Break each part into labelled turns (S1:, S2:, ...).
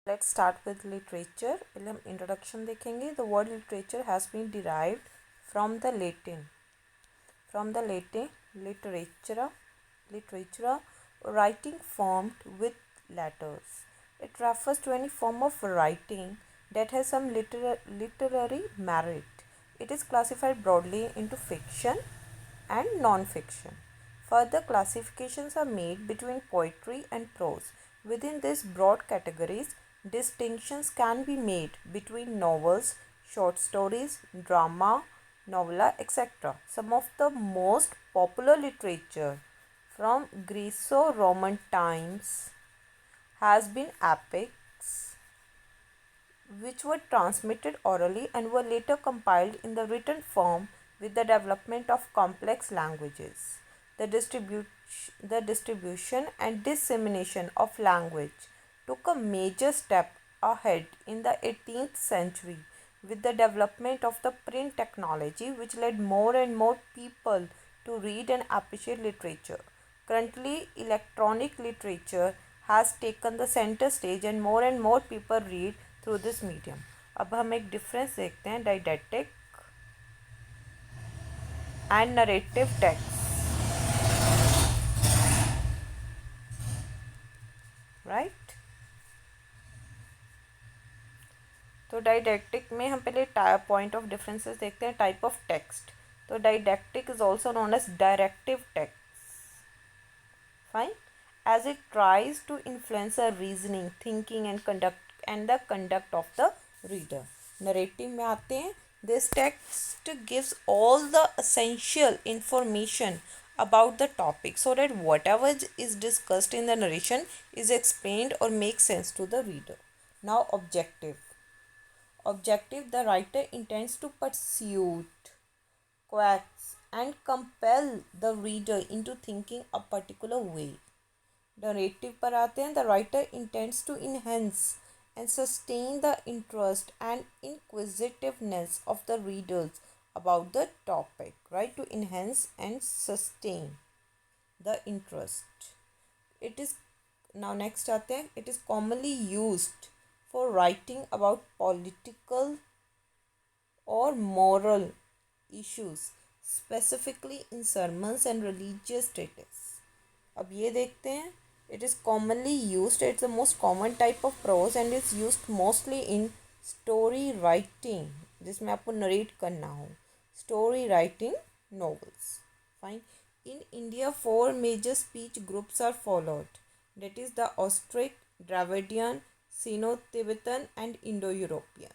S1: Let's start with literature. पहले हम introduction देखेंगे. The word literature has been derived from the Latin literatura, writing formed with letters. It refers to any form of writing that has some literary merit. It is classified broadly into fiction and non-fiction. Further classifications are made between poetry and prose. Within these broad categories, distinctions can be made between novels, short stories, drama, novella, etc. Some of the most popular literature from Greco-Roman times has been epics, which were transmitted orally and were later compiled in the written form with the development of complex languages. The distribution and dissemination of language took a major step ahead in the 18th century with the development of the print technology, which led more and more people to read and appreciate literature. Currently, electronic literature has taken the center stage and more people read through this medium. अब हम एक difference देखते हैं डाइडेक्टिक and narrative text. Right, तो डाइडेक्टिक में हम पहले point of differences देखते हैं. Type of text. तो didactic is also known as directive text. Fine, as it tries to influence our reasoning, thinking and the conduct of the reader. Narrative में आते हैं. This text gives all the essential information about the topic so that whatever is discussed in the narration is explained or makes sense to the reader. Now objective. Objective, the writer intends to pursue, coax and compel the reader into thinking a particular way. Narrative पर आते हैं. The writer intends to enhance and sustain the interest and inquisitiveness of the readers about the topic. Right, to enhance and sustain the interest. It is now next आते हैं. It is commonly used for writing about political or moral issues, specifically in sermons and religious treatises. अब ये देखते हैं. It is commonly used. It's the most common type of prose and it's used mostly in story writing, जिसमें आपको narrate करना हो. Story writing novels. Fine. In India, 4 major speech groups are followed. That is the Austric, Dravidian, Sino-Tibetan and Indo-European.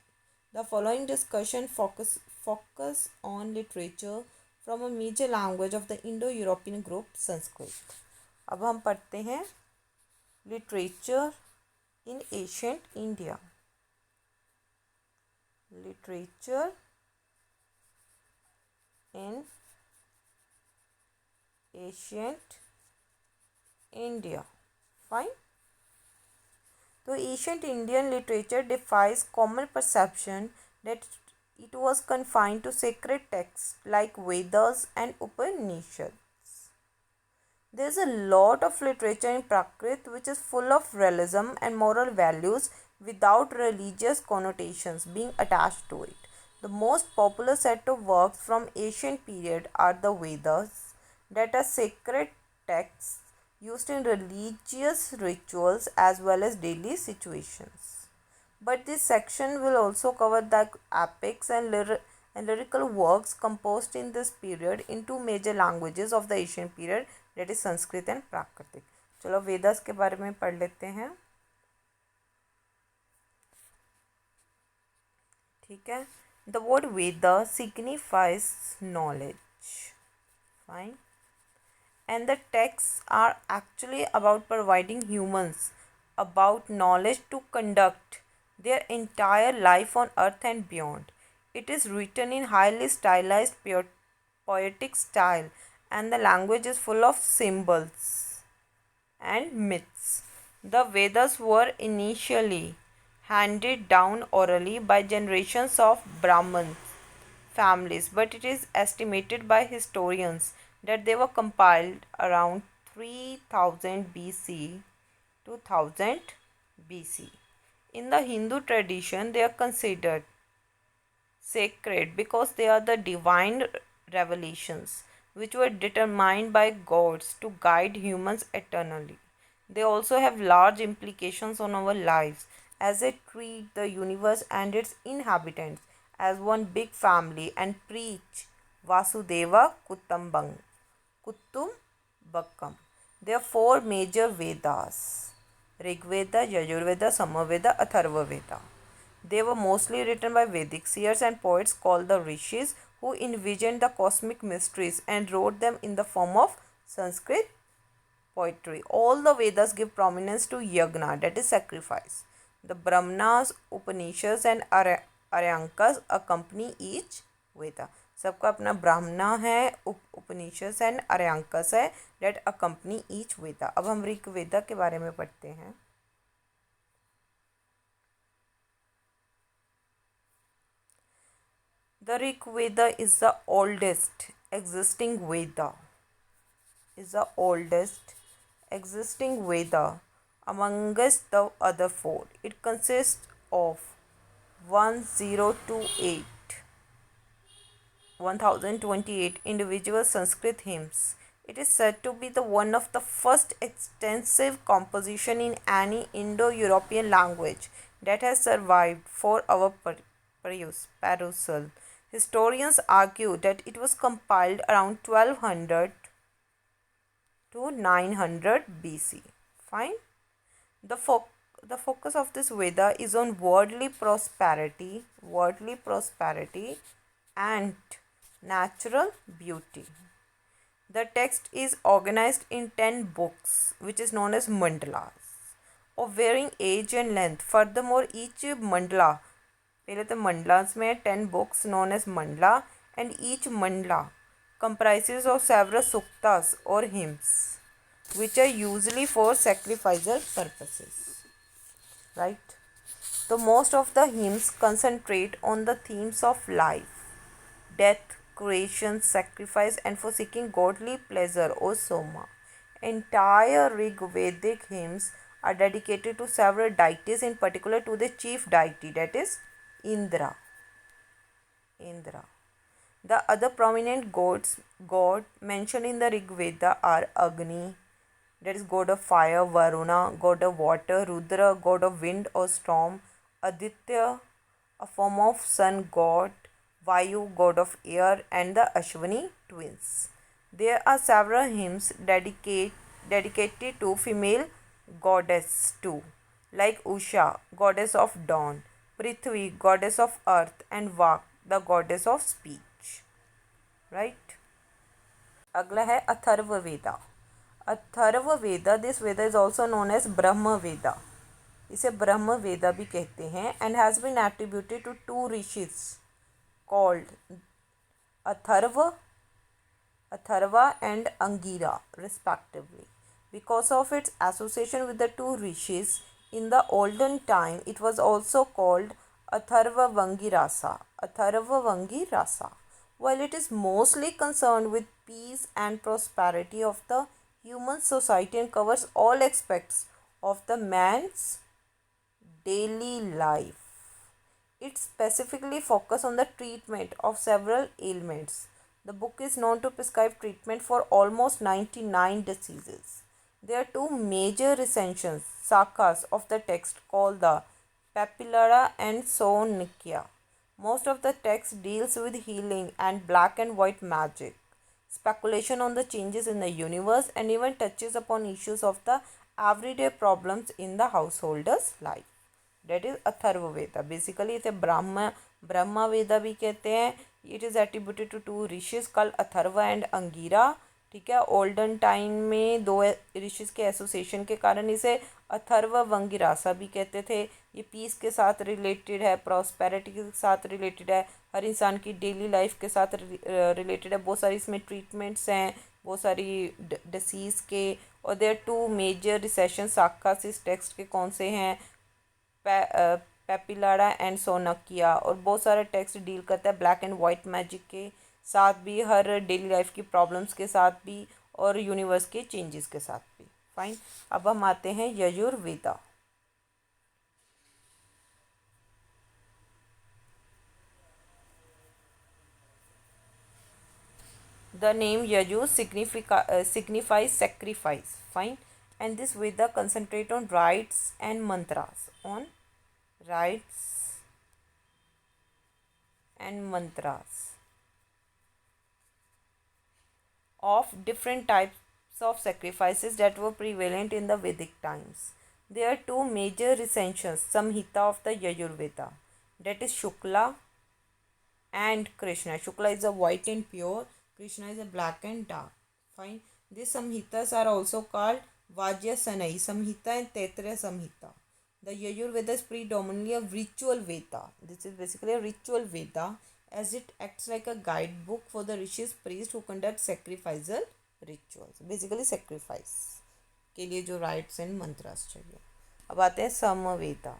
S1: The following discussion focus on literature from a major language of the Indo-European group, Sanskrit. अब हम पढ़ते हैं literature in ancient India. Literature in ancient India. Fine. तो ancient Indian literature defies common perception that it was confined to sacred texts like Vedas and Upanishads. There is a lot of literature in Prakrit which is full of realism and moral values without religious connotations being attached to it. The most popular set of works from ancient period are the Vedas, that are sacred texts used in religious rituals as well as daily situations. But this section will also cover the epics and lyrical works composed in this period in 2 major languages of the Asian period, that is Sanskrit and प्राकृतिक. चलो वेदास के बारे में पढ़ लेते हैं. ठीक है. The word Veda signifies knowledge. Fine. And the texts are actually about providing humans about knowledge to conduct their entire life on earth and beyond. It is written in highly stylized poetic style and the language is full of symbols and myths. The Vedas were initially handed down orally by generations of Brahmin families, but it is estimated by historians that they were compiled around 3000 BC to 1000 BC. In the Hindu tradition, they are considered sacred because they are the divine revelations which were determined by gods to guide humans eternally. They also have large implications on our lives as they treat the universe and its inhabitants as one big family and preach Vasudeva Kutumbakam. There are four major Vedas: Rig Veda, Yajurveda, Samaveda, Atharva Veda. They were mostly written by Vedic seers and poets called the Rishis, who envisioned the cosmic mysteries and wrote them in the form of Sanskrit poetry. All the Vedas give prominence to yagna, that is sacrifice. The Brahmanas, Upanishads and Aryankas accompany each Veda. सबका अपना ब्राह्मणा है, उपनिषद and आर्यांकस है date accompany each वेदा. अब हम ऋग वेदा के बारे में पढ़ते हैं. The Rig Veda is the oldest existing Veda amongst the other four. It consists of 1028 individual Sanskrit hymns. It is said to be the one of the first extensive composition in any Indo-European language that has survived for our perusal. Historians argue that it was compiled around 1200 to 900 BC. Fine. The focus of this Veda is on worldly prosperity and natural beauty. The text is organized in 10 books, which is known as mandalas, of varying age and length. Furthermore, each mandala, पहले तो मंडलास में 10 books known as mandala, and each mandala comprises of several suktas or hymns, which are usually for sacrificial purposes. Right? So most of the hymns concentrate on the themes of life, death, creation, sacrifice, and for seeking godly pleasure or soma. Entire Rig Vedic hymns are dedicated to several deities, in particular to the chief deity, that is Indra. The other prominent god mentioned in the Rig Veda are Agni, that is god of fire; Varuna, god of water; Rudra, god of wind or storm; Aditya, a form of sun god; Vayu, god of air; and the Ashwini twins. There are several hymns dedicated to female goddess too, like Usha, goddess of dawn; Prithvi, goddess of earth; and Vak, the goddess of speech. Right? अगला है Atharva Veda. Atharva Veda, this Veda is also known as Brahma Veda. इसे ब्रह्म वेदा भी कहते हैं, and has been attributed to 2 rishis called Atharva and Angira respectively. Because of its association with the 2 rishis, in the olden time it was also called Atharva Vangirasa. While it is mostly concerned with peace and prosperity of the human society and covers all aspects of the man's daily life, it specifically focuses on the treatment of several ailments. The book is known to prescribe treatment for almost 99 diseases. There are 2 major recensions, sakas, of the text called the Papillara and Sonikya. Most of the text deals with healing and black and white magic, speculation on the changes in the universe, and even touches upon issues of the everyday problems in the householder's life. That is Atharva Veda. Basically इसे ब्रह्मा वेदा भी कहते हैं. It is attributed to 2 rishis called Atharva and Angira. ठीक है. Olden time में 2 ऋषिज के association के कारण इसे अथर्व वंगिरासा भी कहते थे. ये पीस के साथ रिलेटेड है, प्रॉस्पेरिटी के साथ रिलेटेड है, हर इंसान की डेली लाइफ के साथ रिलेटेड है. बहुत सारी इसमें ट्रीटमेंट्स हैं, बहुत सारी डिसीज़ के. और देयर 2 मेजर रिसेशन साखास इस टेक्स्ट के कौन से हैं, पेपिलारा एंड सोनकिया. और बहुत सारा टेक्स्ट डील करता है ब्लैक एंड वाइट मैजिक के साथ भी, हर डेली लाइफ की प्रॉब्लम्स के साथ भी, और यूनिवर्स के चेंजेस के साथ भी. फाइन. अब हम आते हैं Yajurveda. the name Yajur signifies sacrifice. Fine. And this Veda concentrate on rites and mantras. On rites and mantras of different types of sacrifices that were prevalent in the Vedic times. There are two major recensions, Samhita of the Yajurveda, that is Shukla and Krishna. Shukla is a white and pure, Krishna is a black and dark. Fine. These Samhitas are also called Vajya Sanai Samhita and Taittiriya Samhita. The Yajurveda is predominantly a ritual Veda. This is basically a ritual Veda as it acts like a guidebook for the rishis priest who conduct sacrificial rituals. Basically sacrifice के लिए जो rites and mantras चाहिए. अब आते हैं Samaveda.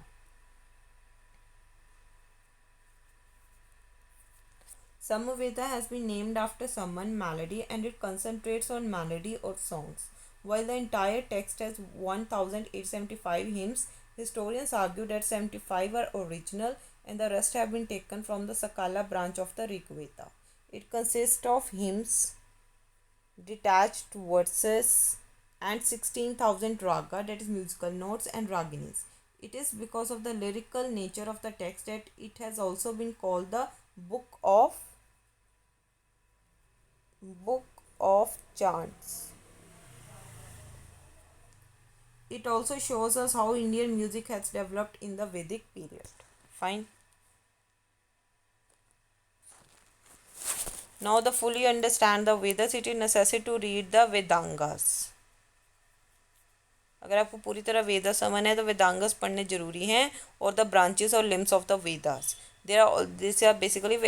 S1: Samaveda has been named after Saman melody and it concentrates on melody or songs. While the entire text has 1875 hymns, historians argue that 75 are original and the rest have been taken from the Sakala branch of the Rig Veda. It consists of hymns, detached verses, and 16,000 raga, that is musical notes, and raginis. It is because of the lyrical nature of the text that it has also been called the Book of Chants. It also shows us how Indian music has developed in the Vedic period. Fine. Now, to fully understand the Vedas, it is necessary to read the Vedangas. अगर आपको पूरी तरह वेदा समझना है तो वेदांगस पढ़ने जरूरी हैं और द ब्रांचेस और limbs of the Vedas. These are basically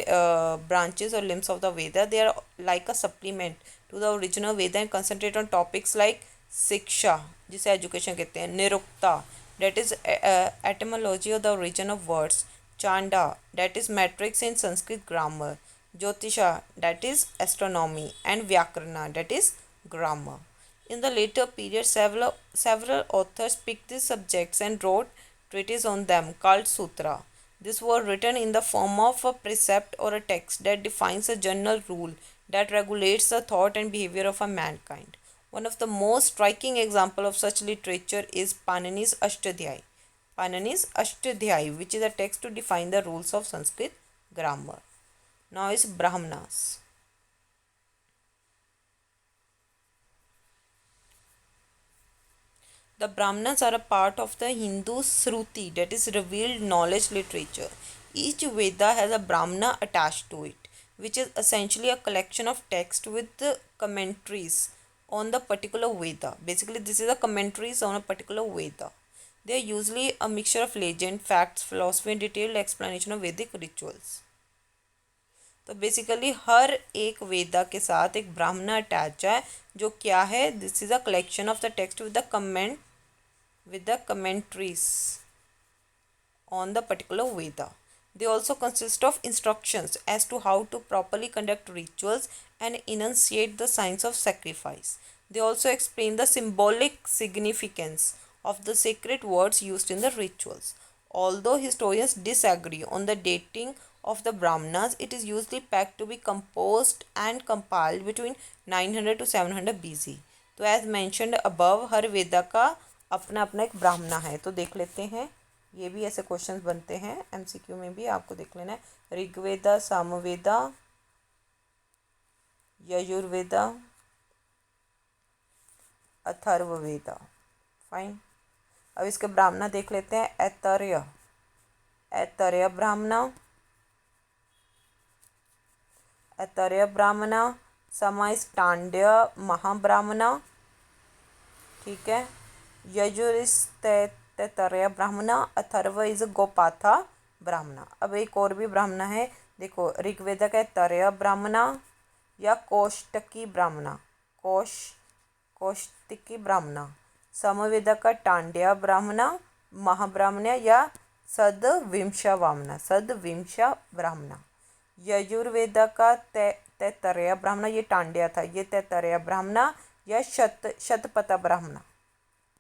S1: branches or limbs of the Veda. They are like a supplement to the original Veda and concentrate on topics like शिक्षा जिसे एजुकेशन कहते हैं, Nirukta that is etymology of the origin of words, chanda that is metrics in Sanskrit grammar, jyotisha that is astronomy, and vyakarana that is grammar. In the later period, several authors picked these subjects and wrote treatises on them called sutra. These were written in the form of a precept or a text that defines a general rule that regulates the thought and behavior of a mankind. One of the most striking examples of such literature is Panini's Ashtadhyayi. Panini's Ashtadhyayi, which is a text to define the rules of Sanskrit grammar. Now is Brahmanas. The Brahmanas are a part of the Hindu Sruti, that is revealed knowledge literature. Each Veda has a Brahmana attached to it, which is essentially a collection of text with the commentaries on the particular Veda. Basically, this is a commentaries on a particular Veda. They are usually a mixture of legend, facts, philosophy and detailed explanation of Vedic rituals. तो basically हर एक वेदा के साथ एक ब्राह्मणा attach है जो क्या है, this is a collection of the text with the commentaries on the particular Veda. They also consist of instructions as to how to properly conduct rituals and enunciate the signs of sacrifice. They also explain the symbolic significance of the sacred words used in the rituals. Although historians disagree on the dating of the Brahmanas, it is usually pegged to be composed and compiled between 900 to 700 BC. तो as mentioned above, हर वेदा का अपना अपना एक ब्राह्मणा है. तो देख लेते हैं, ये भी ऐसे क्वेश्चंस बनते हैं एमसीक्यू में भी, आपको देख लेना है. ऋग्वेदा, सामवेदा, यजुर्वेदा, अथर्ववेदा. फाइन. अब इसके ब्राह्मणा देख लेते हैं. ऐतरेय ब्राह्मणा, ऐतरेय ब्राह्मणा. समाइष्टांड्य महाब्राह्मणा. ठीक है. यजुर इज तैतरेय ब्राह्मणा. अथर्व इज गोपाथा ब्राह्मणा. अब एक और भी ब्राह्मणा है, देखो. ऋग्वेद का तरेय ब्राह्मणा या कोष्टकी ब्राह्मणा, कोष्टकी ब्राह्मणा. समवेद का टांड्या ब्राह्मणा, महाब्राह्मण या सदविंश ब्राह्मणा. यजुर्वेद का तैतरेय ब्राह्मणा, ये टांड्या था, ये तैतरेय ब्राह्मणा या शतपथ ब्राह्मणा,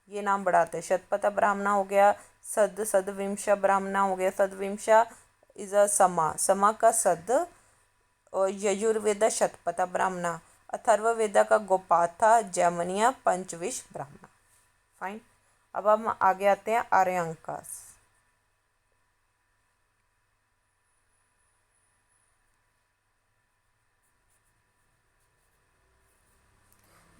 S1: ये नाम बढ़ाते हैं. शतपथ ब्राह्मणा हो गया, सदविंश ब्राह्मणा हो गया. सदविंश इज अ समा का सद. और यजुर्वेद शतपथ ब्राह्मणा. अथर्ववेदा का गोपाथा, जैमिनिया, पंचविश, ब्राह्मण। फाइन। अब हम आगे आते हैं Aranyakas.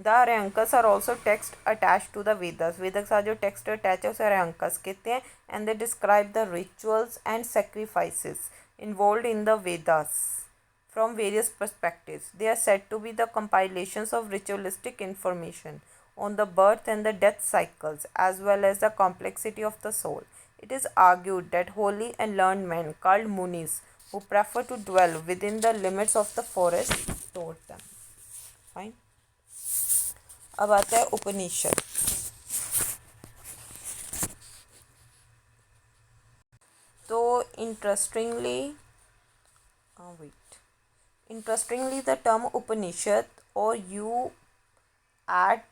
S1: The Aranyakas are also text attach to the Vedas. वेदक का जो टेक्स्ट अटैच है उसे आर्यांकस कहते हैं। And they describe the rituals and sacrifices involve in the Vedas from various perspectives. They are said to be the compilations of ritualistic information on the birth and the death cycles, as well as the complexity of the soul. It is argued that holy and learned men, called munis, who prefer to dwell within the limits of the forest, taught them. Fine. अब आता है उपनिषद। तो Interestingly, the term Upanishad, or you at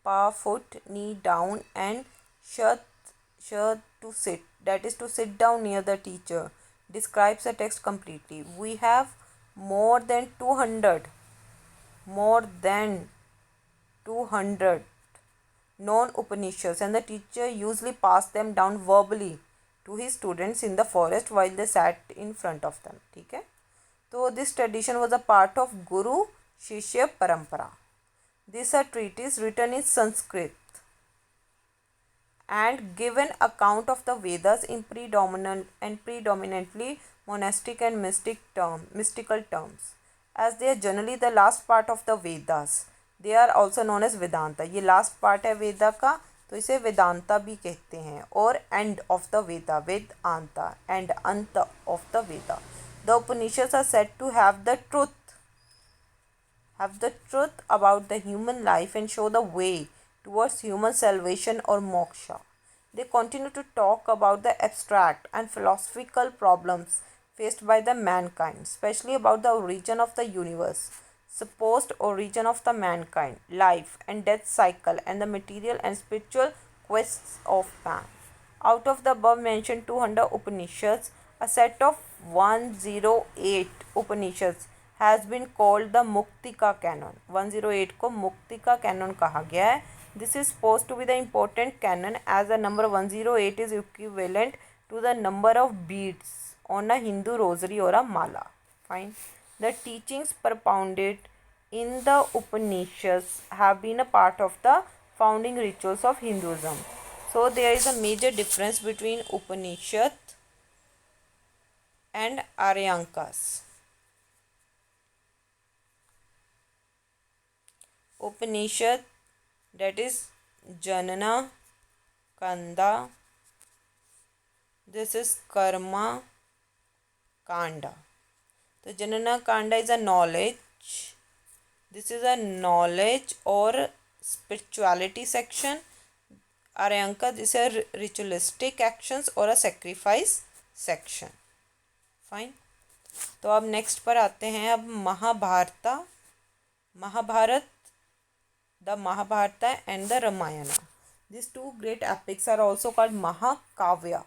S1: pa foot, knee down, and shut to sit, that is to sit down near the teacher, describes the text completely. We have more than 200 known Upanishads, and the teacher usually passed them down verbally to his students in the forest while they sat in front of them. ठीक है, तो this tradition was a part of Guru Shishya Parampara. This is a treatise written in Sanskrit and give an account of the Vedas in predominantly monastic and mystical terms. As they are generally the last part of the Vedas, they are also known as Vedanta. ये last part है वेदा का, तो इसे वेदांता भी कहते हैं. और end of the Veda, Vedanta, and anta of the Veda. The Upanishads are said to have the truth about the human life and show the way towards human salvation or moksha. They continue to talk about the abstract and philosophical problems faced by the mankind, especially about the origin of the universe, supposed origin of the mankind, life and death cycle, and the material and spiritual quests of man. Out of the above mentioned 200 Upanishads, a set of 108 Upanishads has been called the Muktika canon. 108 को Muktika canon कहा गया है. This is supposed to be the important canon as the number 108 is equivalent to the number of beads on a Hindu rosary or a mala. Fine. The teachings propounded in the Upanishads have been a part of the founding rituals of Hinduism. So there is a major difference between Upanishad and Aryankas. Upanishad, that is Janana, Kanda, this is Karma, Kanda. So Janana Kanda is a knowledge. This is a knowledge or spirituality section. Aryanka, this is a ritualistic actions or a sacrifice section. Fine. तो अब next पर आते हैं. अब Mahabharat, the Mahabharata and the Ramayana. These two great epics are also called Mahakavya,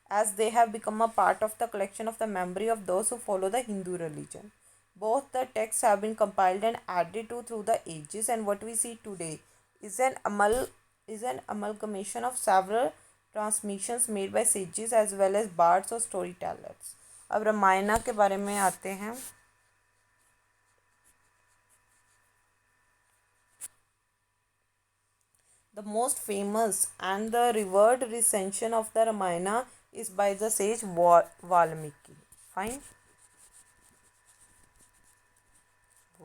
S1: as they have become a part of the collection of the memory of those who follow the Hindu religion. Both the texts have been compiled and added to through the ages, and what we see today is an amalgamation of several transmissions made by sages as well as bards or storytellers. अब रामायणा के बारे में आते हैं. The most famous and the revered recension of the Ramayana is by the sage Valmiki. Fine.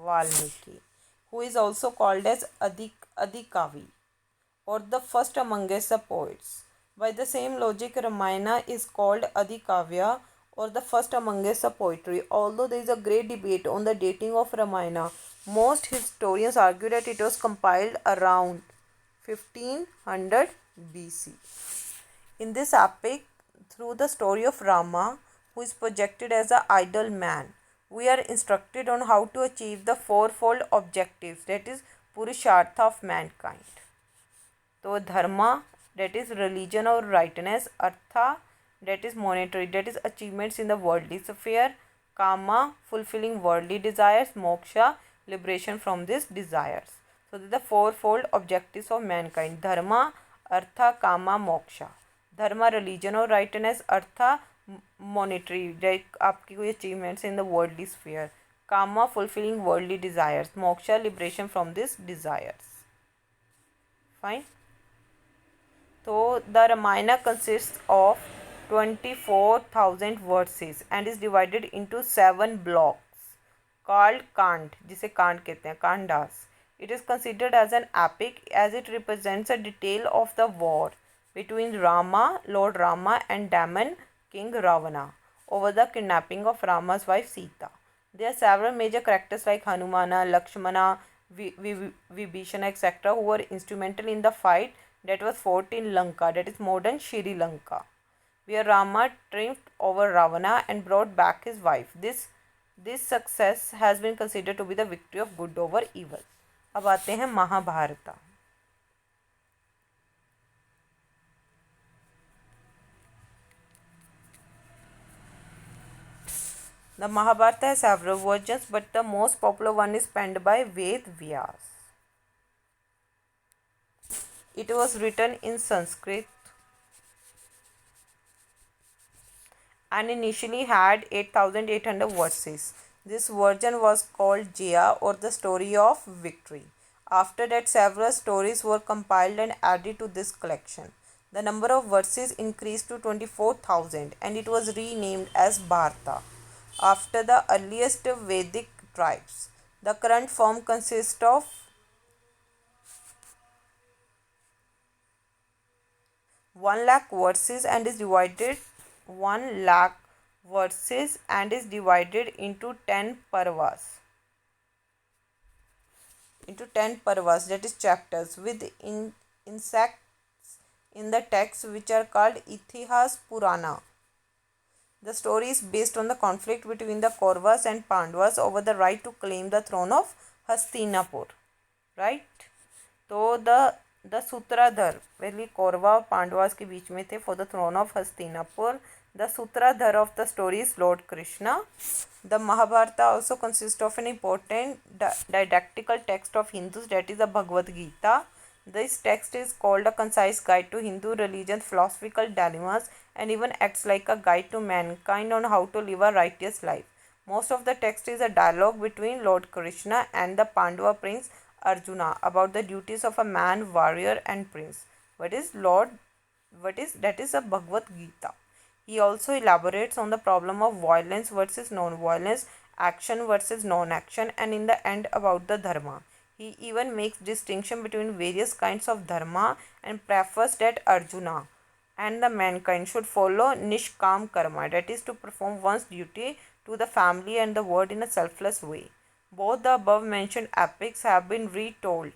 S1: Valmiki, who is also called as Adikavi, or the first amongst the poets. By the same logic, Ramayana is called Adikavya, or the first amongst the poetry. Although there is a great debate on the dating of Ramayana, most historians argue that it was compiled around 1500 BC. In this epic, through the story of Rama, who is projected as an ideal man, we are instructed on how to achieve the fourfold objectives, that is Purushartha of mankind. So dharma, that is religion or rightness; artha, that is monetary, that is achievements in the worldly sphere; kama, fulfilling worldly desires; moksha, liberation from these desires. So the fourfold objectives of mankind: dharma, artha, kama, moksha. Dharma religion और righteousness, artha monetary like आपकी कोई achievements in the worldly sphere, kama fulfilling worldly desires, moksha liberation from this desires. Fine. तो the Ramayana consist of 24,000 verses and is divided into 7 blocks called kand, जिसे कांड कहते हैं, kandas. It is considered as an epic as it represents a detail of the war between Rama, Lord Rama, and Daman, King Ravana, over the kidnapping of Rama's wife Sita. There are several major characters like Hanumana, Lakshmana, Vibhishana, etc., who were instrumental in the fight that was fought in Lanka, that is modern Sri Lanka, where Rama triumphed over Ravana and brought back his wife. This success has been considered to be the victory of good over evil. अब आते हैं Mahabharat. The Mahabharata has several versions, but the most popular one is penned by Ved Vyas. It was written in Sanskrit and initially had 8,800 verses. This version was called Jaya, or the story of victory. After that, several stories were compiled and added to this collection. The number of verses increased to 24,000 and it was renamed as Bharata, after the earliest Vedic tribes. The current form consists of 1 lakh verses and is divided 1 lakh verses and is divided into 10 parvas. That is chapters, with insects in the text which are called Itihas Purana. The story is based on the conflict between the Kauravas and Pandavas over the right to claim the throne of Hastinapur. Right? तो the Sutradhar, पहले कौरवा और पांडवास के बीच में थे for the throne of Hastinapur. The Sutradhar of the story is Lord Krishna. The Mahabharata also consists of an important didactical text of Hindus, that is the Bhagavad Gita. This text is called a concise guide to Hindu religion's philosophical dilemmas and even acts like a guide to mankind on how to live a righteous life. Most of the text is a dialogue between Lord Krishna and the Pandava prince Arjuna about the duties of a man, warrior, and prince. That is a Bhagavad Gita. He also elaborates on the problem of violence versus non-violence, action versus non-action, and in the end about the dharma. He even makes distinction between various kinds of dharma and prefers that Arjuna and the mankind should follow nishkam karma, that is to perform one's duty to the family and the world in a selfless way. Both the above mentioned epics have been retold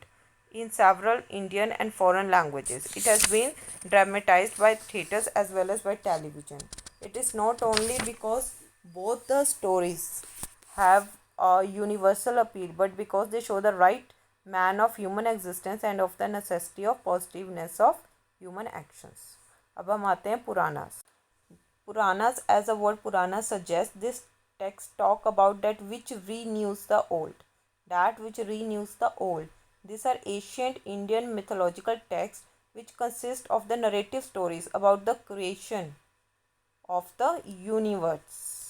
S1: in several Indian and foreign languages. It has been dramatized by theatres as well as by television. It is not only because both the stories have a universal appeal, but because they show the right man of human existence and of the necessity of positiveness of human actions. अब हम आते हैं Puranas. Puranas, as the word Purana suggests, this text talk about that which renews the old. These are ancient Indian mythological texts which consist of the narrative stories about the creation of the universe.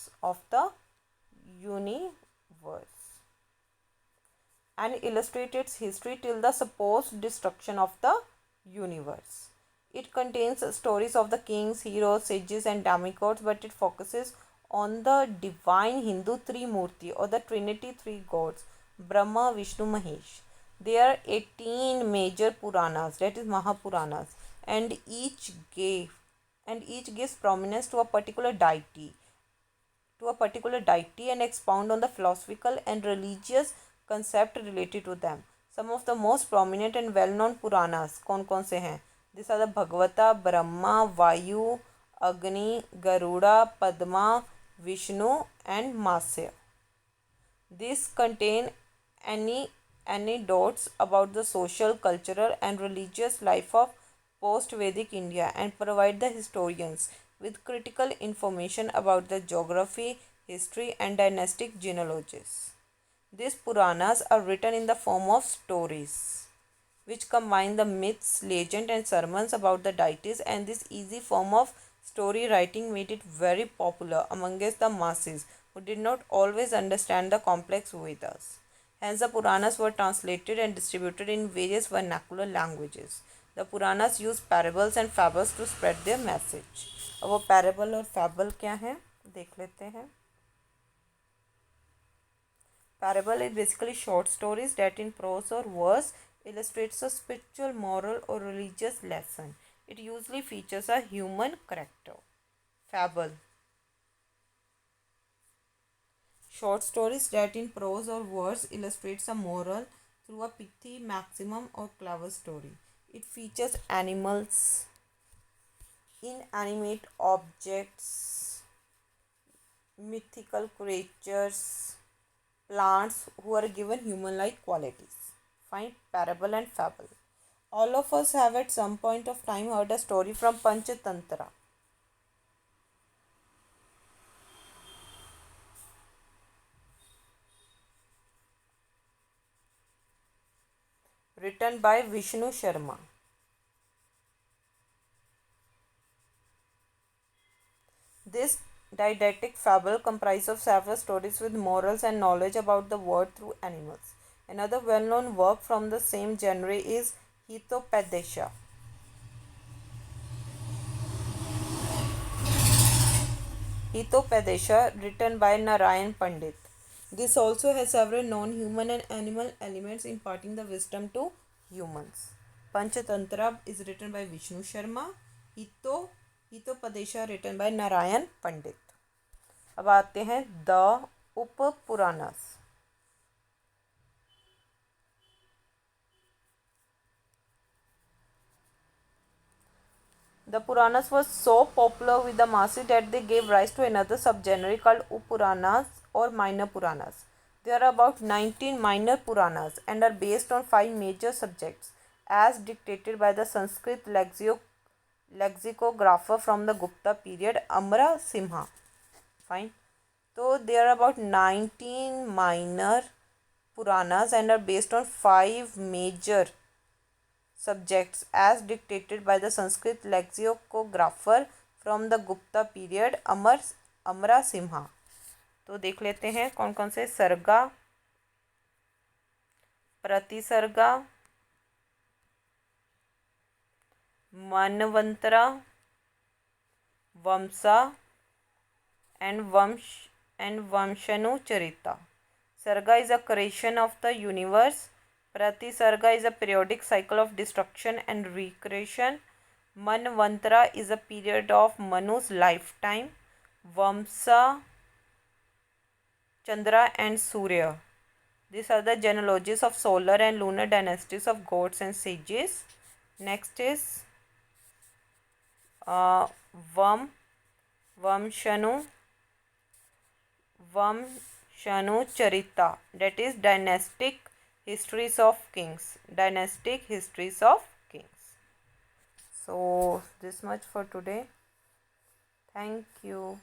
S1: And illustrate its history till the supposed destruction of the universe. It contains stories of the kings, heroes, sages, and demigods, but it focuses on the divine Hindu Trimurti, or the Trinity, three gods, Brahma, Vishnu, Mahesh. There are 18 major Puranas, that is Mahapuranas, and each gives prominence to a particular deity and expound on the philosophical and religious concept related to them. Some of the most prominent and well-known Puranas कौन से हैं? These are the Bhagavata, Brahma, Vayu, Agni, Garuda, Padma, Vishnu, and Masya. These contain anecdotes about the social, cultural, and religious life of post-Vedic India and provide the historians with critical information about the geography, history, and dynastic genealogies. These Puranas are written in the form of stories, which combine the myths, legend, and sermons about the deities, and this easy form of story writing made it very popular amongst the masses who did not always understand the complex Vedas. Hence, the Puranas were translated and distributed in various vernacular languages. The Puranas use parables and fables to spread their message. अब वो parable और fable क्या है देख लेते हैं. Parable is basically short stories that in prose or verse illustrates a spiritual, moral, or religious lesson. It usually features a human character. Fable. Short stories that in prose or verse illustrates a moral through a pithy, maximum, or clever story. It features animals, inanimate objects, mythical creatures, plants who are given human-like qualities. Find parable and fable. All of us have at some point of time heard a story from Panchatantra. Written by Vishnu Sharma. This didactic fable comprises of several stories with morals and knowledge about the world through animals. Another well-known work from the same genre is Hitopadesha. Hitopadesha, written by Narayan Pandit. This also has several non-human and animal elements imparting the wisdom to humans. Panchatantra is written by Vishnu Sharma. Hitopadesha written by Narayan Pandit. अब आते हैं the उप Puranas. The Puranas were so popular with the masses that they gave rise to another subgenre called Upuranas or Minor Puranas. There are about 19 minor Puranas and are based on 5 major subjects as dictated by the Sanskrit lexicographer from the Gupta period, Amra Simha. Fine. So there are about 19 minor Puranas and are based on 5 major subjects as dictated by the Sanskrit lexicographer from the Gupta period, अमरा सिम्हा. तो देख लेते हैं कौन कौन से. सर्गा, प्रतिसर्गा, मनवंतरा, वंशा and Vamshanu Charita. Sarga is a creation of the universe. Pratisarga is a periodic cycle of destruction and recreation. Manvantara is a period of Manu's lifetime. Vamsa, Chandra and Surya. These are the genealogies of solar and lunar dynasties of gods and sages. Next is Vamshanu Charita, that is dynastic histories of kings. Dynastic histories of kings. So this much for today. Thank you.